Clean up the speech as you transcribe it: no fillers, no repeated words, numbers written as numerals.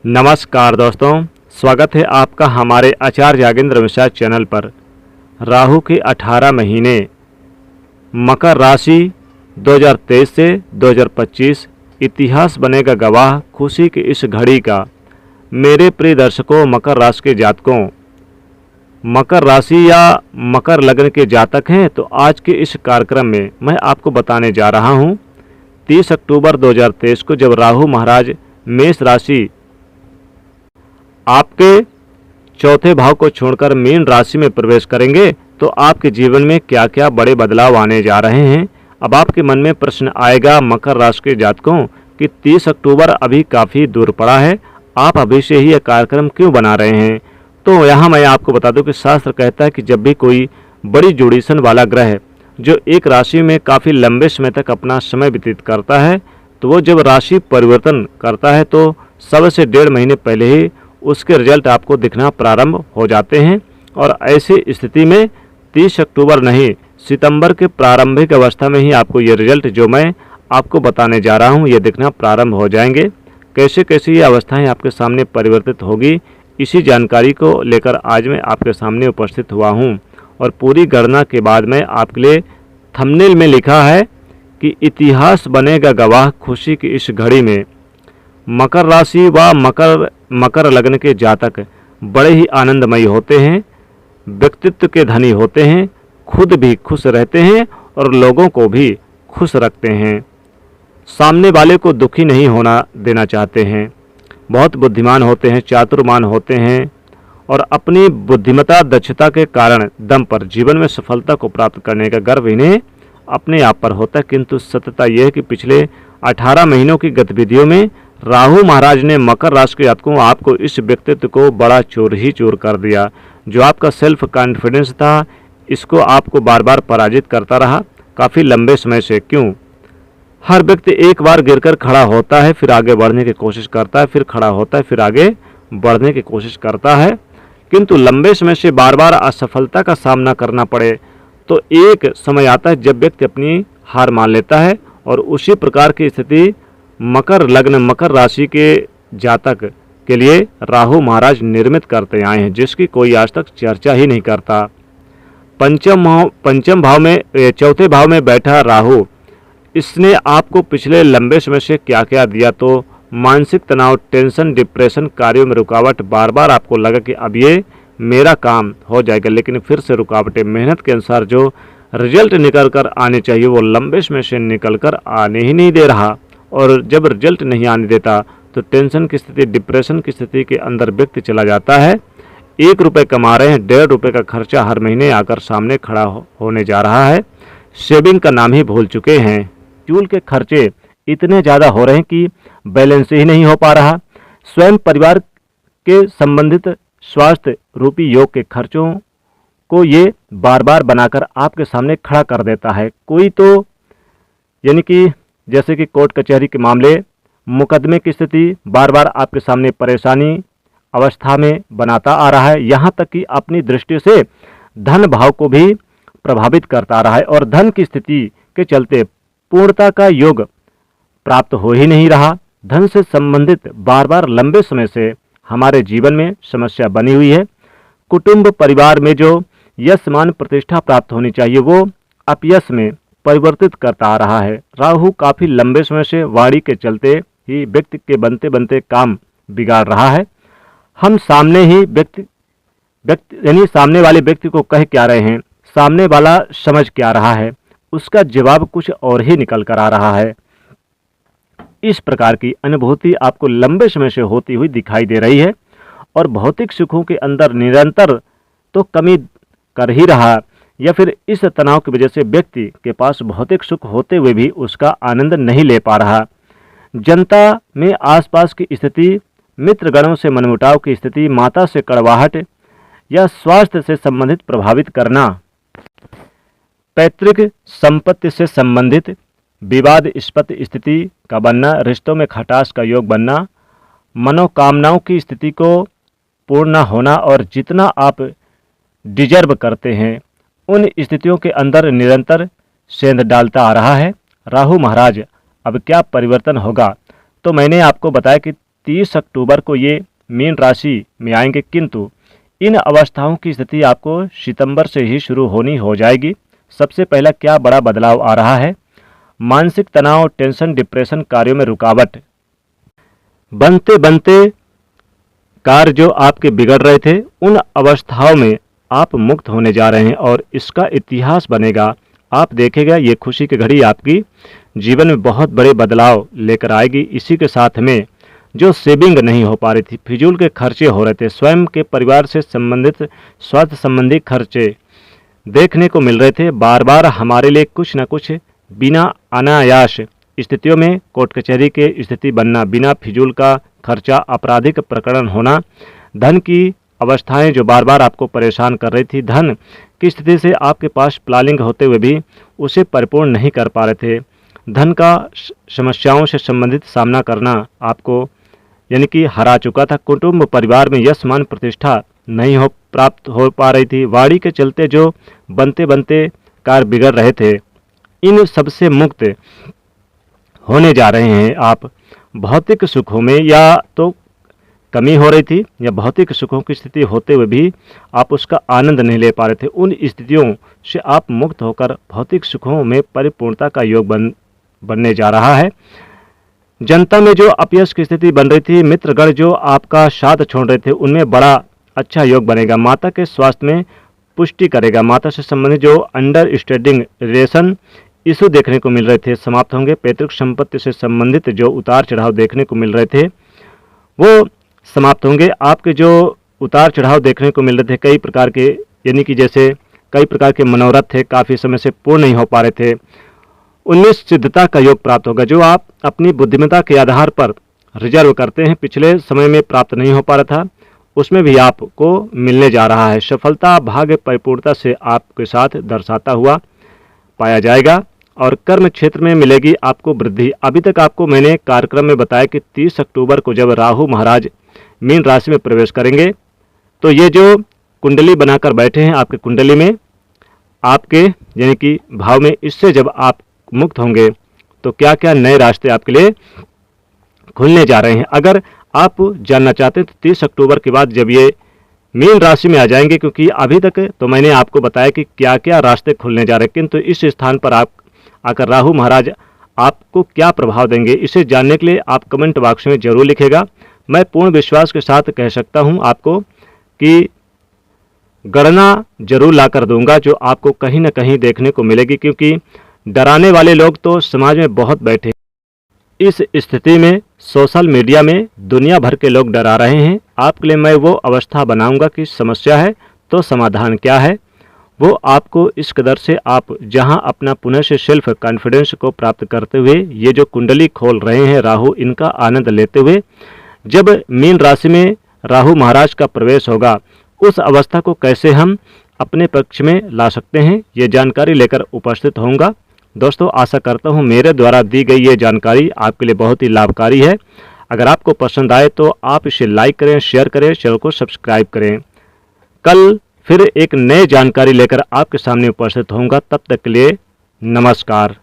नमस्कार दोस्तों, स्वागत है आपका हमारे आचार्य यागेंद्र मिश्रा चैनल पर। राहु के 18 महीने मकर राशि 2023 से 2025 इतिहास बनेगा गवाह खुशी की इस घड़ी का। मेरे प्रिय दर्शकों, मकर राशि के जातकों, मकर राशि या मकर लग्न के जातक हैं तो आज के इस कार्यक्रम में मैं आपको बताने जा रहा हूं 30 अक्टूबर 2023 को जब राहु महाराज मेष राशि आपके चौथे भाव को छोड़कर मीन राशि में प्रवेश करेंगे तो आपके जीवन में क्या क्या बड़े बदलाव आने जा रहे हैं। अब आपके मन में प्रश्न आएगा मकर राशि के जातकों कि 30 अक्टूबर अभी काफ़ी दूर पड़ा है, आप अभी से ही यह कार्यक्रम क्यों बना रहे हैं। तो यहाँ मैं आपको बता दूं कि शास्त्र कहता है कि जब भी कोई बड़ी जुड़ीशन वाला ग्रह जो एक राशि में काफ़ी लंबे समय तक अपना समय व्यतीत करता है तो वो जब राशि परिवर्तन करता है तो सब से 1.5 महीने पहले ही उसके रिजल्ट आपको दिखना प्रारंभ हो जाते हैं। और ऐसी स्थिति में 30 अक्टूबर नहीं, सितंबर के प्रारंभिक अवस्था में ही आपको ये रिजल्ट जो मैं आपको बताने जा रहा हूँ ये दिखना प्रारंभ हो जाएंगे। कैसे कैसे ये अवस्थाएं आपके सामने परिवर्तित होगी, इसी जानकारी को लेकर आज मैं आपके सामने उपस्थित हुआ हूँ। और पूरी गणना के बाद मैं आपके लिए थंबनेल में लिखा है कि इतिहास बनेगा गवाह खुशी की इस घड़ी में। मकर राशि व मकर लग्न के जातक बड़े ही आनंदमयी होते हैं, व्यक्तित्व के धनी होते हैं, खुद भी खुश रहते हैं और लोगों को भी खुश रखते हैं। सामने वाले को दुखी नहीं होना देना चाहते हैं, बहुत बुद्धिमान होते हैं, चातुर्मान होते हैं और अपनी बुद्धिमत्ता दक्षता के कारण दम पर जीवन में सफलता को प्राप्त करने का गर्व इन्हें अपने आप पर होता है। किंतु सत्यता यह है कि पिछले 18 महीनों की गतिविधियों में राहु महाराज ने मकर राशि के जातकों आपको इस व्यक्तित्व को बड़ा चूर ही चूर कर दिया। जो आपका सेल्फ कॉन्फिडेंस था इसको आपको बार बार पराजित करता रहा काफ़ी लंबे समय से। क्यों? हर व्यक्ति एक बार गिरकर खड़ा होता है, फिर आगे बढ़ने की कोशिश करता है, फिर खड़ा होता है, फिर आगे बढ़ने की कोशिश करता है, किंतु लंबे समय से बार बार असफलता का सामना करना पड़े तो एक समय आता है जब व्यक्ति अपनी हार मान लेता है। और उसी प्रकार की स्थिति मकर लग्न मकर राशि के जातक के लिए राहु महाराज निर्मित करते आए हैं, जिसकी कोई आज तक चर्चा ही नहीं करता। पंचम भाव में चौथे भाव में बैठा राहु, इसने आपको पिछले लंबे समय से क्या क्या दिया तो मानसिक तनाव, टेंशन, डिप्रेशन, कार्यों में रुकावट। बार बार आपको लगा कि अब ये मेरा काम हो जाएगा, लेकिन फिर से रुकावटें। मेहनत के अनुसार जो रिजल्ट निकल कर आने चाहिए वो लंबे समय से निकल कर आने ही नहीं दे रहा। और जब रिजल्ट नहीं आने देता तो टेंशन की स्थिति, डिप्रेशन की स्थिति के अंदर व्यक्ति चला जाता है। 1 रुपये कमा रहे हैं, 1.5 रुपये का खर्चा हर महीने आकर सामने खड़ा होने जा रहा है। सेविंग का नाम ही भूल चुके हैं। फ्यूल के खर्चे इतने ज़्यादा हो रहे हैं कि बैलेंस ही नहीं हो पा रहा। स्वयं परिवार के संबंधित स्वास्थ्य रूपी योग के खर्चों को ये बार बार बनाकर आपके सामने खड़ा कर देता है। कोई तो यानी कि जैसे कि कोर्ट कचहरी के मामले, मुकदमे की स्थिति बार बार आपके सामने परेशानी अवस्था में बनाता आ रहा है। यहाँ तक कि अपनी दृष्टि से धन भाव को भी प्रभावित करता आ रहा है और धन की स्थिति के चलते पूर्णता का योग प्राप्त हो ही नहीं रहा। धन से संबंधित बार बार लंबे समय से हमारे जीवन में समस्या बनी हुई है। कुटुंब परिवार में जो यश मान प्रतिष्ठा प्राप्त होनी चाहिए वो अपयश में परिवर्तित करता आ रहा है। राहु काफ़ी लंबे समय से वाणी के चलते ही व्यक्ति के बनते बनते काम बिगाड़ रहा है। हम सामने ही व्यक्ति यानी सामने वाले व्यक्ति को कह क्या रहे हैं, सामने वाला समझ क्या रहा है, उसका जवाब कुछ और ही निकल कर आ रहा है। इस प्रकार की अनुभूति आपको लंबे समय से होती हुई दिखाई दे रही है और भौतिक सुखों के अंदर निरंतर तो कमी कर ही रहा, या फिर इस तनाव की वजह से व्यक्ति के पास भौतिक सुख होते हुए भी उसका आनंद नहीं ले पा रहा। जनता में आसपास की स्थिति, मित्रगणों से मनमुटाव की स्थिति, माता से कड़वाहट या स्वास्थ्य से संबंधित प्रभावित करना, पैतृक संपत्ति से संबंधित विवादास्पद स्थिति का बनना, रिश्तों में खटास का योग बनना, मनोकामनाओं की स्थिति को पूर्ण न होना और जितना आप डिजर्व करते हैं उन स्थितियों के अंदर निरंतर सेंध डालता आ रहा है। राहु महाराज अब क्या परिवर्तन होगा, तो मैंने आपको बताया कि 30 अक्टूबर को ये मीन राशि में आएंगे, किंतु इन अवस्थाओं की स्थिति आपको सितंबर से ही शुरू होनी हो जाएगी। सबसे पहला क्या बड़ा बदलाव आ रहा है? मानसिक तनाव, टेंशन, डिप्रेशन, कार्यों में रुकावट, बनते बनते कार्य जो आपके बिगड़ रहे थे उन अवस्थाओं में आप मुक्त होने जा रहे हैं और इसका इतिहास बनेगा। आप देखेगा ये खुशी की घड़ी आपकी जीवन में बहुत बड़े बदलाव लेकर आएगी। इसी के साथ में जो सेविंग नहीं हो पा रही थी, फिजूल के खर्चे हो रहे थे, स्वयं के परिवार से संबंधित स्वास्थ्य संबंधी खर्चे देखने को मिल रहे थे, बार बार हमारे लिए कुछ न कुछ बिना अनायास स्थितियों में कोर्ट कचहरी के स्थिति बनना, बिना फिजूल का खर्चा, आपराधिक प्रकरण होना, धन की अवस्थाएं जो बार बार आपको परेशान कर रही थी, धन की स्थिति से आपके पास प्लानिंग होते हुए भी उसे परिपूर्ण नहीं कर पा रहे थे, धन का समस्याओं से संबंधित सामना करना आपको यानी कि हरा चुका था, कुटुंब परिवार में यश मान प्रतिष्ठा नहीं प्राप्त हो पा रही थी, वाणी के चलते जो बनते बनते कार्य बिगड़ रहे थे, इन सबसे मुक्त होने जा रहे हैं आप। भौतिक सुखों में या तो कमी हो रही थी या भौतिक सुखों की स्थिति होते हुए भी आप उसका आनंद नहीं ले पा रहे थे, उन स्थितियों से आप मुक्त होकर भौतिक सुखों में परिपूर्णता का योग बनने जा रहा है। जनता में जो अपयश की स्थिति बन रही थी, मित्रगण जो आपका साथ छोड़ रहे थे, उनमें बड़ा अच्छा योग बनेगा। माता के स्वास्थ्य में पुष्टि करेगा। माता से संबंधित जो अंडरस्टैंडिंग रिलेशन इशू देखने को मिल रहे थे समाप्त होंगे। पैतृक संपत्ति से संबंधित जो उतार चढ़ाव देखने को मिल रहे थे वो समाप्त होंगे। आपके जो उतार चढ़ाव देखने को मिल रहे थे कई प्रकार के, यानी कि जैसे कई प्रकार के मनोरथ थे, काफ़ी समय से पूर्ण नहीं हो पा रहे थे, उनमें सिद्धता का योग प्राप्त होगा। जो आप अपनी बुद्धिमत्ता के आधार पर रिजर्व करते हैं, पिछले समय में प्राप्त नहीं हो पा रहा था, उसमें भी आपको मिलने जा रहा है। सफलता भाग्य परिपूर्णता से आपके साथ दर्शाता हुआ पाया जाएगा और कर्म क्षेत्र में मिलेगी आपको वृद्धि। अभी तक आपको मैंने कार्यक्रम में बताया कि 30 अक्टूबर को जब राहु महाराज मीन राशि में प्रवेश करेंगे तो ये जो कुंडली बनाकर बैठे हैं आपके कुंडली में, आपके यानी कि भाव में, इससे जब आप मुक्त होंगे तो क्या क्या नए रास्ते आपके लिए खुलने जा रहे हैं। अगर आप जानना चाहते हैं तो 30 अक्टूबर के बाद जब ये मीन राशि में आ जाएंगे, क्योंकि अभी तक तो मैंने आपको बताया कि क्या क्या रास्ते खुलने जा रहे हैं, किंतु इस स्थान पर आप आकर राहु महाराज आपको क्या प्रभाव देंगे, इसे जानने के लिए आप कमेंट बॉक्स में जरूर लिखेगा। मैं पूर्ण विश्वास के साथ कह सकता हूं आपको कि गणना जरूर ला कर दूंगा जो आपको कहीं ना कहीं देखने को मिलेगी, क्योंकि डराने वाले लोग तो समाज में बहुत बैठे। इस स्थिति में सोशल मीडिया में दुनिया भर के लोग डरा रहे हैं। आपके लिए मैं वो अवस्था बनाऊंगा कि समस्या है तो समाधान क्या है, वो आपको इस कदर से आप जहां अपना पुनः से सेल्फ कॉन्फिडेंस को प्राप्त करते हुए ये जो कुंडली खोल रहे हैं राहु, इनका आनंद लेते हुए जब मीन राशि में राहु महाराज का प्रवेश होगा उस अवस्था को कैसे हम अपने पक्ष में ला सकते हैं, ये जानकारी लेकर उपस्थित होऊंगा। दोस्तों आशा करता हूं मेरे द्वारा दी गई ये जानकारी आपके लिए बहुत ही लाभकारी है। अगर आपको पसंद आए तो आप इसे लाइक करें, शेयर करें, चैनल को सब्सक्राइब करें। कल फिर एक नई जानकारी लेकर आपके सामने उपस्थित होऊंगा। तब तक के लिए नमस्कार।